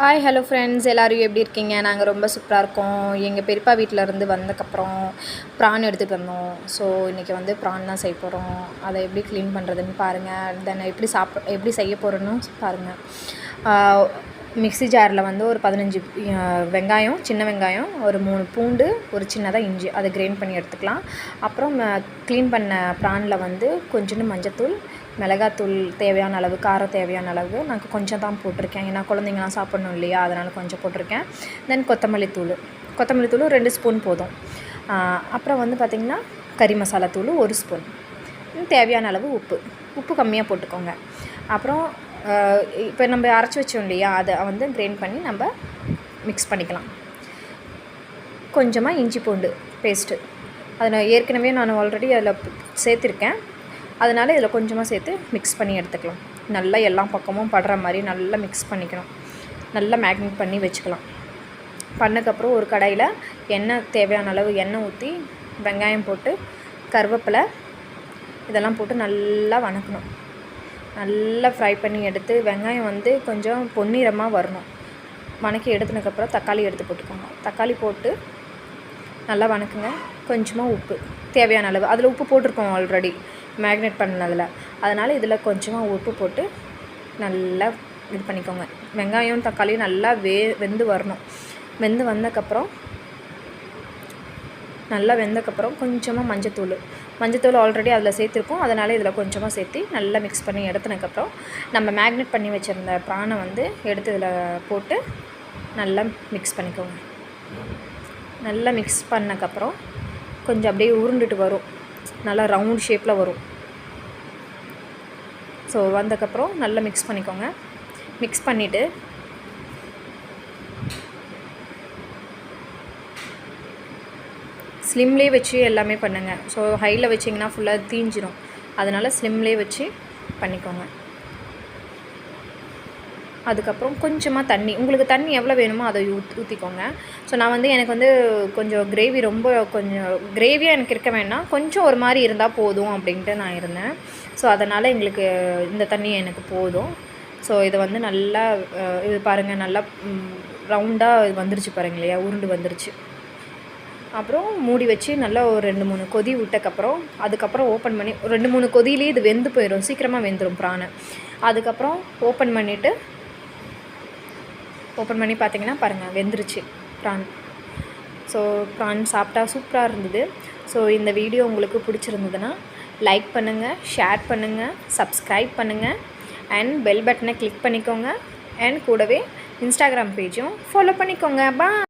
Hi hello friends, எல்லோரும் எப்படி இருக்கீங்க? நாங்கள் ரொம்ப சூப்பராக இருக்கோம். எங்கள் பெரியப்பா வீட்டிலேருந்து வந்ததுக்கப்புறம் ப்ரான் எடுத்துகிட்டு வந்தோம். ஸோ இன்றைக்கி வந்து ப்ரான் தான் செய்ய போகிறோம். அதை எப்படி க்ளீன் பண்ணுறதுன்னு பாருங்கள். தென் எப்படி செய்ய போகிறோன்னு பாருங்கள். மிக்ஸி ஜாரில் வந்து ஒரு 15 வெங்காயம், சின்ன வெங்காயம், ஒரு 3 பூண்டு, ஒரு சின்னதாக இஞ்சி, அதை கிரைண்ட் பண்ணி எடுத்துக்கலாம். அப்புறம் க்ளீன் பண்ண ப்ரானில் வந்து கொஞ்சோண்டு மஞ்சத்தூள், மிளகாத்தூள் தேவையான அளவு, காரம் தேவையான அளவு நான் கொஞ்சம் தான் போட்டிருக்கேன். ஏன்னா குழந்தைங்களாம் சாப்பிட்ணும் இல்லையா, அதனால் கொஞ்சம் போட்டிருக்கேன். தென் கொத்தமல்லி தூள் 2 ஸ்பூன் போதும். அப்புறம் வந்து பார்த்திங்கன்னா கறி மசாலா தூள் 1 ஸ்பூன், தேவையான அளவு உப்பு கம்மியாக போட்டுக்கோங்க. அப்புறம் இப்போ நம்ம அரைச்சி வச்சோம் இல்லையா, அதை வந்து கிரைண்ட் பண்ணி நம்ம மிக்ஸ் பண்ணிக்கலாம். கொஞ்சமாக இஞ்சி பூண்டு பேஸ்ட்டு, அதை ஏற்கனவே நான் ஆல்ரெடி அதில் சேர்த்துருக்கேன். அதனால் இதில் கொஞ்சமாக சேர்த்து மிக்ஸ் பண்ணி எடுத்துக்கலாம். நல்லா எல்லா பக்கமும் படுற மாதிரி நல்லா மிக்ஸ் பண்ணிக்கணும். நல்லா மேக்னேட் பண்ணி வச்சுக்கலாம். பண்ணக்கப்புறம் ஒரு கடாயில் தேவையான அளவு எண்ணெய் ஊற்றி வெங்காயம் போட்டு கருவேப்பிலை இதெல்லாம் போட்டு நல்லா வணக்கணும். நல்லா ஃப்ரை பண்ணி எடுத்து வெங்காயம் வந்து கொஞ்சம் பொன்னிறமாக வரணும். வணக்கி எடுத்துனதுக்கப்புறம் தக்காளி எடுத்து போட்டுக்கோங்க. தக்காளி போட்டு நல்லா வணக்குங்க. கொஞ்சமாக உப்பு தேவையான அளவு, அதில் உப்பு போட்டிருக்கோம் ஆல்ரெடி மேக்னேட் பண்ணதில், அதனால் இதில் கொஞ்சமாக உப்பு போட்டு நல்லா இது பண்ணிக்கோங்க. வெங்காயம் தக்காளியும் நல்லா வெந்து வரணும். வெந்து வந்ததுக்கப்புறம் நல்லா வெந்தக்கப்புறம் கொஞ்சமாக மஞ்சத்தூள் ஆல்ரெடி அதில் சேர்த்துருக்கோம். அதனால் இதில் கொஞ்சமாக சேர்த்து நல்லா மிக்ஸ் பண்ணி எடுத்துனதுக்கப்புறம் நம்ம மேக்னேட் பண்ணி வச்சுருந்த ப்ரானை வந்து எடுத்து இதில் போட்டு நல்லா மிக்ஸ் பண்ணிக்கோங்க. நல்லா மிக்ஸ் பண்ணக்கப்புறம் கொஞ்சம் அப்படியே உருண்டுட்டு வரும், நல்லா ரவுண்ட் ஷேப்பில் வரும். ஸோ வந்தக்கப்புறம் நல்லா மிக்ஸ் பண்ணிக்கோங்க. மிக்ஸ் பண்ணிவிட்டு ஸ்லிம்லேயே வச்சு எல்லாமே பண்ணுங்கள். ஸோ ஹையில் வச்சிங்கன்னா ஃபுல்லாக தீஞ்சிரும். அதனால் ஸ்லிம்லேயே வச்சு பண்ணிக்கோங்க. அதுக்கப்புறம் கொஞ்சமாக தண்ணி, உங்களுக்கு தண்ணி எவ்வளோ வேணுமோ அதை ஊற்றிக்கோங்க. ஸோ நான் வந்து எனக்கு வந்து கொஞ்சம் கொஞ்சம் கிரேவியாக எனக்கு இருக்க வேண்டாம், கொஞ்சம் ஒரு மாதிரி இருந்தால் போதும் அப்படின்ட்டு நான் இருந்தேன். ஸோ அதனால் எங்களுக்கு இந்த தண்ணி எனக்கு போதும். ஸோ இதை வந்து நல்லா இது பாருங்கள், நல்லா ரவுண்டாக வந்துருச்சு பாருங்க இல்லையா, உருண்டு வந்துருச்சு. அப்புறம் மூடி வச்சு நல்லா ஒரு 2-3 கொதி விட்டக்கப்புறம் அதுக்கப்புறம் ஓப்பன் பண்ணி 2-3 கொதியிலே இது வெந்து போயிடும், சீக்கிரமாக வெந்துடும் ப்ரானை. அதுக்கப்புறம் ஓப்பன் பண்ணி பார்த்திங்கன்னா பாருங்கள் வெந்துருச்சு ப்ரான். ஸோ ப்ரான் சாப்பிட்டா சூப்பராக இருந்தது. ஸோ இந்த வீடியோ உங்களுக்கு பிடிச்சிருந்ததுன்னா லைக் பண்ணுங்கள், ஷேர் பண்ணுங்கள், சப்ஸ்கிரைப் பண்ணுங்கள், அண்ட் பெல் பட்டனை கிளிக் பண்ணிக்கோங்க. அண்ட் கூடவே இன்ஸ்டாகிராம் பேஜும் ஃபாலோ பண்ணிக்கோங்க. பாய்.